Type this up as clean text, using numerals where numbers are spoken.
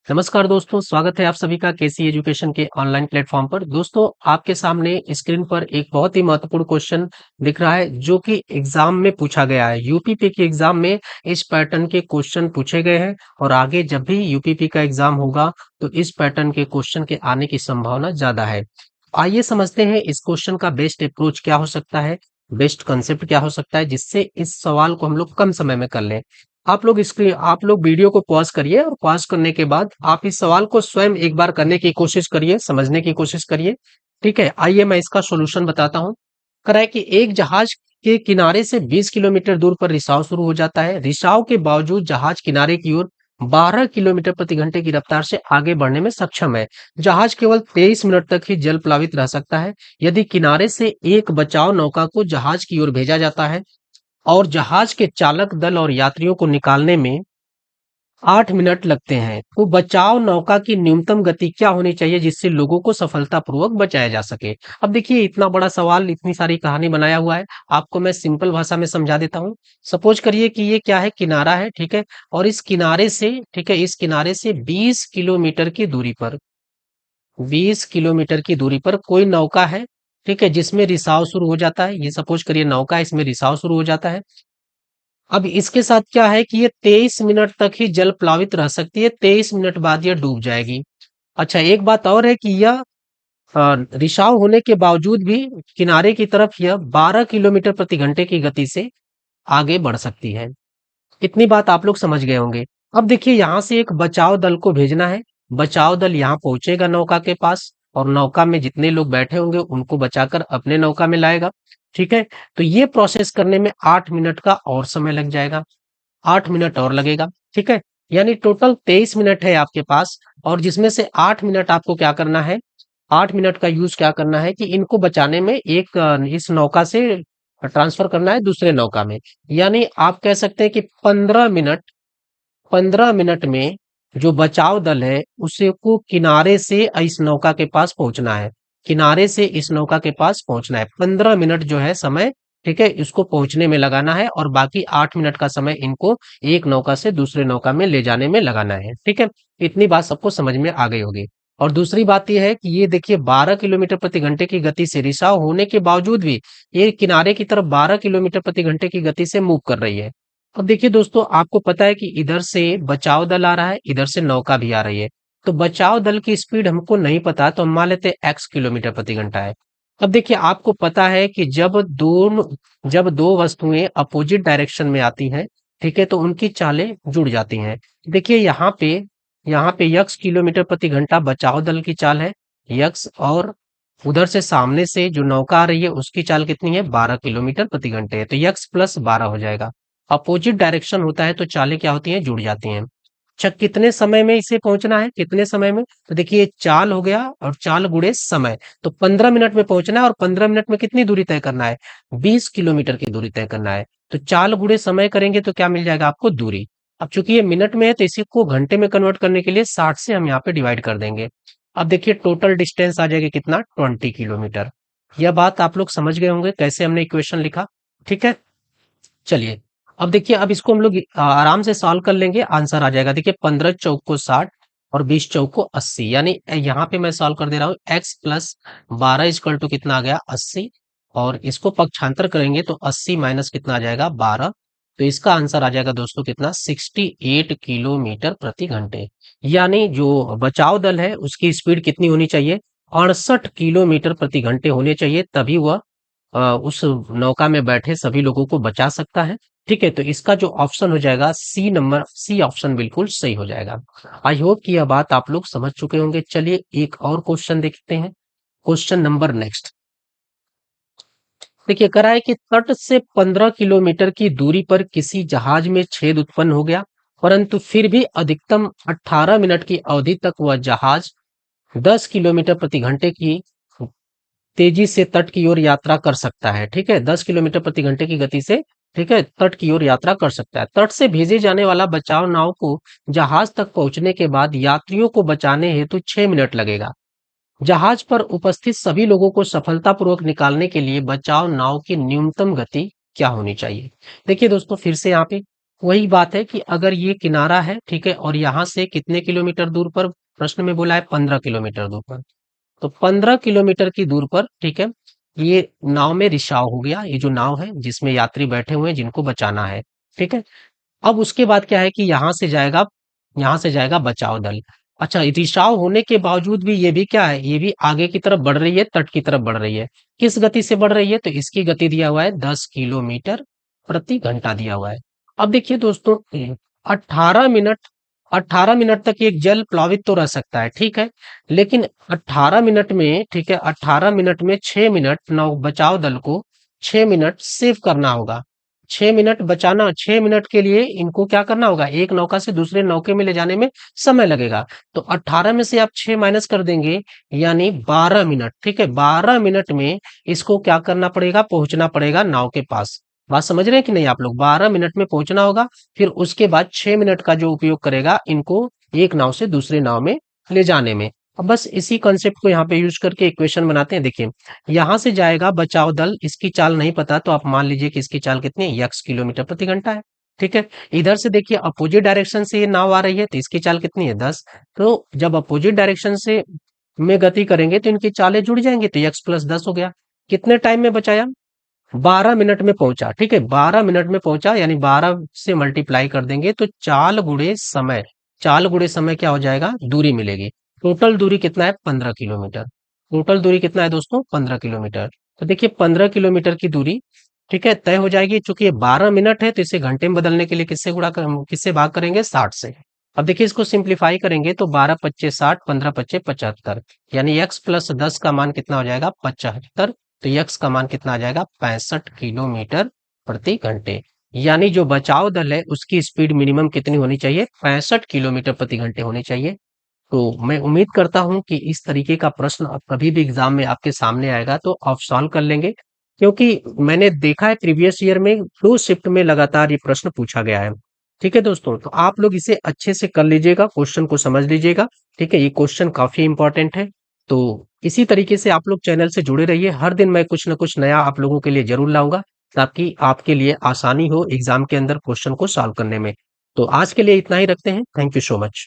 नमस्कार दोस्तों, स्वागत है आप सभी का केसी एजुकेशन के ऑनलाइन प्लेटफॉर्म पर। दोस्तों, आपके सामने स्क्रीन पर एक बहुत ही महत्वपूर्ण क्वेश्चन दिख रहा है जो कि एग्जाम में पूछा गया है। यूपीपी के एग्जाम में इस पैटर्न के क्वेश्चन पूछे गए हैं और आगे जब भी यूपीपी का एग्जाम होगा तो इस पैटर्न के क्वेश्चन के आने की संभावना ज्यादा है। आइए समझते हैं इस क्वेश्चन का बेस्ट अप्रोच क्या हो सकता है, बेस्ट कंसेप्ट क्या हो सकता है जिससे इस सवाल को हम लोग कम समय में कर लें। आप लोग वीडियो को पॉज करिए और पॉज करने के बाद आप इस सवाल को स्वयं एक बार करने की कोशिश करिए, समझने की कोशिश करिए। ठीक है, आइए मैं इसका सॉल्यूशन बताता हूँ। कराए कि एक जहाज के किनारे से 20 किलोमीटर दूर पर रिसाव शुरू हो जाता है। रिसाव के बावजूद जहाज किनारे की ओर 12 किलोमीटर प्रति घंटे की रफ्तार से आगे बढ़ने में सक्षम है। जहाज केवल 23 मिनट तक ही जल प्लावित रह सकता है। यदि किनारे से एक बचाव नौका को जहाज की ओर भेजा जाता है और जहाज के चालक दल और यात्रियों को निकालने में 8 मिनट लगते हैं, तो बचाव नौका की न्यूनतम गति क्या होनी चाहिए जिससे लोगों को सफलतापूर्वक बचाया जा सके। अब देखिए, इतना बड़ा सवाल, इतनी सारी कहानी बनाया हुआ है। आपको मैं सिंपल भाषा में समझा देता हूँ। सपोज करिए कि ये क्या है, किनारा है, ठीक है। और इस किनारे से, ठीक है, इस किनारे से 20 किलोमीटर की दूरी पर, 20 किलोमीटर की दूरी पर कोई नौका है, ठीक है, जिसमें रिसाव शुरू हो जाता है। ये सपोज करिए नौका है, इसमें रिसाव शुरू हो जाता है। अब इसके साथ क्या है कि ये 23 मिनट तक ही जल प्लावित रह सकती है, 23 मिनट बाद ये डूब जाएगी। अच्छा, एक बात और है कि यह रिसाव होने के बावजूद भी किनारे की तरफ यह 12 किलोमीटर प्रति घंटे की गति से आगे बढ़ सकती है। इतनी बात आप लोग समझ गए होंगे। अब देखिए, यहाँ से एक बचाव दल को भेजना है। बचाव दल यहाँ पहुंचेगा नौका के पास और नौका में जितने लोग बैठे होंगे उनको बचाकर अपने नौका में लाएगा। ठीक है, तो ये प्रोसेस करने में 8 मिनट का और समय लग जाएगा, 8 मिनट और लगेगा। ठीक है, यानी टोटल 23 मिनट है आपके पास और जिसमें से 8 मिनट आपको क्या करना है, 8 मिनट का यूज क्या करना है कि इनको बचाने में इस नौका से ट्रांसफर करना है दूसरे नौका में। यानी आप कह सकते हैं कि 15 मिनट में जो बचाव दल है उसे को किनारे से इस नौका के पास पहुंचना है, किनारे से इस नौका के पास पहुंचना है। 15 मिनट जो है समय, ठीक है, इसको पहुंचने में लगाना है और बाकी 8 मिनट का समय इनको एक नौका से दूसरे नौका में ले जाने में लगाना है। ठीक है, इतनी बात सबको समझ में आ गई होगी। और दूसरी बात यह है कि ये देखिए 12 किलोमीटर प्रति घंटे की गति से रिसाव होने के बावजूद भी ये किनारे की तरफ 12 किलोमीटर प्रति घंटे की गति से मूव कर रही है। अब देखिए दोस्तों, आपको पता है कि इधर से बचाव दल आ रहा है, इधर से नौका भी आ रही है। तो बचाव दल की स्पीड हमको नहीं पता, तो हम मान लेते हैं एक्स किलोमीटर प्रति घंटा है। अब देखिए, आपको पता है कि जब दो वस्तुएं अपोजिट डायरेक्शन में आती हैं, ठीक है, तो उनकी चालें जुड़ जाती हैं। देखिए यहाँ पे यक्स किलोमीटर प्रति घंटा बचाव दल की चाल है, यक्स, और उधर से सामने से जो नौका आ रही है उसकी चाल कितनी है, 12 किलोमीटर प्रति घंटे है। तो यक्स प्लस 12 हो जाएगा। अपोजिट डायरेक्शन होता है तो चालें क्या होती हैं, जुड़ जाती हैं। अच्छा, कितने समय में इसे पहुंचना है, कितने समय में, तो देखिए चाल हो गया और चाल गुणे समय, तो 15 मिनट में पहुंचना है और 15 मिनट में कितनी दूरी तय करना है, 20 किलोमीटर की दूरी तय करना है। तो चाल गुणे समय करेंगे तो क्या मिल जाएगा आपको, दूरी। अब चूंकि ये मिनट में है तो इसी को घंटे में कन्वर्ट करने के लिए 60 से हम यहाँ पे डिवाइड कर देंगे। अब देखिए टोटल डिस्टेंस आ जाएगा कितना, 20 किलोमीटर। यह बात आप लोग समझ गए होंगे कैसे हमने इक्वेशन लिखा। ठीक है, चलिए, अब देखिए, अब इसको हम लोग आराम से सॉल्व कर लेंगे, आंसर आ जाएगा। देखिए 15 चौक को 60 और 20 चौक को 80, यानी यहाँ पे मैं सॉल्व कर दे रहा हूँ। एक्स प्लस 12 इक्वल टू कितना आ गया, 80। और इसको पक्षांतर करेंगे तो 80 माइनस कितना आ जाएगा, 12। तो इसका आंसर आ जाएगा दोस्तों कितना, 68 किलोमीटर प्रति घंटे। यानी जो बचाव दल है उसकी स्पीड कितनी होनी चाहिए, 68 किलोमीटर प्रति घंटे होने चाहिए, तभी वह उस नौका में बैठे सभी लोगों को बचा सकता है। ठीक है, तो इसका जो ऑप्शन हो जाएगा सी ऑप्शन बिल्कुल सही हो जाएगा। आई होप कि यह बात आप लोग समझ चुके होंगे। चलिए एक और क्वेश्चन देखते हैं। Question number next. देखिए करा है कि तट से 15 किलोमीटर की दूरी पर किसी जहाज में छेद उत्पन्न हो गया, परंतु फिर भी अधिकतम 18 मिनट की अवधि तक वह जहाज 10 किलोमीटर प्रति घंटे की तेजी से तट की ओर यात्रा कर सकता है। ठीक है, 10 किलोमीटर प्रति घंटे की गति से, ठीक है, तट की ओर यात्रा कर सकता है। तट से भेजे जाने वाला बचाव नाव को जहाज तक पहुंचने के बाद यात्रियों को बचाने हेतु 6 मिनट लगेगा। जहाज पर उपस्थित सभी लोगों को सफलतापूर्वक निकालने के लिए बचाव नाव की न्यूनतम गति क्या होनी चाहिए। देखिए दोस्तों, फिर से यहाँ पे वही बात है कि अगर ये किनारा है, ठीक है, और यहाँ से कितने किलोमीटर दूर पर, प्रश्न में बोला है 15 किलोमीटर दूर पर। तो 15 किलोमीटर की दूर पर, ठीक है, ये नाव में रिसाव हो गया, ये जो नाव है जिसमें यात्री बैठे हुए हैं जिनको बचाना है, ठीक है। अब उसके बाद क्या है कि यहाँ से जाएगा बचाव दल। अच्छा, रिसाव होने के बावजूद भी ये भी क्या है, ये भी आगे की तरफ बढ़ रही है, तट की तरफ बढ़ रही है। किस गति से बढ़ रही है, तो इसकी गति दिया हुआ है 10 किलोमीटर प्रति घंटा दिया हुआ है। अब देखिए दोस्तों, 18 मिनट 18 मिनट तक एक जल प्लावित तो रह सकता है, ठीक है, लेकिन 18 मिनट में, ठीक है, 18 मिनट में 6 मिनट नौ बचाव दल को 6 मिनट सेव करना होगा। 6 मिनट बचाना, 6 मिनट के लिए इनको क्या करना होगा, एक नौका से दूसरे नौके में ले जाने में समय लगेगा। तो 18 में से आप 6 माइनस कर देंगे, यानी 12 मिनट, ठीक है, 12 मिनट में इसको क्या करना पड़ेगा, पहुंचना पड़ेगा नाव के पास। बात समझ रहे हैं कि नहीं आप लोग, 12 मिनट में पहुंचना होगा। फिर उसके बाद 6 मिनट का जो उपयोग करेगा इनको एक नाव से दूसरे नाव में ले जाने में। अब बस इसी कॉन्सेप्ट को यहाँ पे यूज करके इक्वेशन बनाते हैं। देखिए, यहाँ से जाएगा बचाव दल, इसकी चाल नहीं पता तो आप मान लीजिए कि इसकी चाल कितनी है, यक्स किलोमीटर प्रति घंटा है, ठीक है। इधर से देखिए अपोजिट डायरेक्शन से ये नाव आ रही है, तो इसकी चाल कितनी है, 10। तो जब अपोजिट डायरेक्शन से में गति करेंगे तो इनकी चालें जुड़ जाएंगी, तो यक्स प्लस 10 हो गया। कितने टाइम में बचाया, 12 मिनट में पहुंचा, ठीक है, 12 मिनट में पहुंचा, यानी 12 से मल्टीप्लाई कर देंगे तो चाल गुणे समय क्या हो जाएगा, दूरी मिलेगी। टोटल दूरी कितना है, 15 किलोमीटर। टोटल दूरी कितना है दोस्तों, 15 किलोमीटर। तो देखिए 15 किलोमीटर की दूरी, ठीक है, तय हो जाएगी। चूंकि ये 12 मिनट है तो इसे घंटे में बदलने के लिए किससे भाग करेंगे, 60 से। अब देखिए इसको सिंप्लीफाई करेंगे तो 12 पच्चे 60, 15 पच्चे 75, यानी x प्लस 10 का मान कितना हो जाएगा, 75। तो यक्स का मान कितना आ जाएगा, 65 किलोमीटर प्रति घंटे। यानी जो बचाव दल है उसकी स्पीड मिनिमम कितनी होनी चाहिए, 65 किलोमीटर प्रति घंटे होनी चाहिए। तो मैं उम्मीद करता हूं कि इस तरीके का प्रश्न अब कभी भी एग्जाम में आपके सामने आएगा तो आप सॉल्व कर लेंगे, क्योंकि मैंने देखा है प्रीवियस ईयर में 2 शिफ्ट में लगातार ये प्रश्न पूछा गया है। ठीक है दोस्तों, तो आप लोग इसे अच्छे से कर लीजिएगा, क्वेश्चन को समझ लीजिएगा। ठीक है, ये क्वेश्चन काफी इंपॉर्टेंट है। तो इसी तरीके से आप लोग चैनल से जुड़े रहिए, हर दिन मैं कुछ ना कुछ नया आप लोगों के लिए जरूर लाऊंगा, ताकि आपके लिए आसानी हो एग्जाम के अंदर क्वेश्चन को सॉल्व करने में। तो आज के लिए इतना ही रखते हैं। Thank you so much.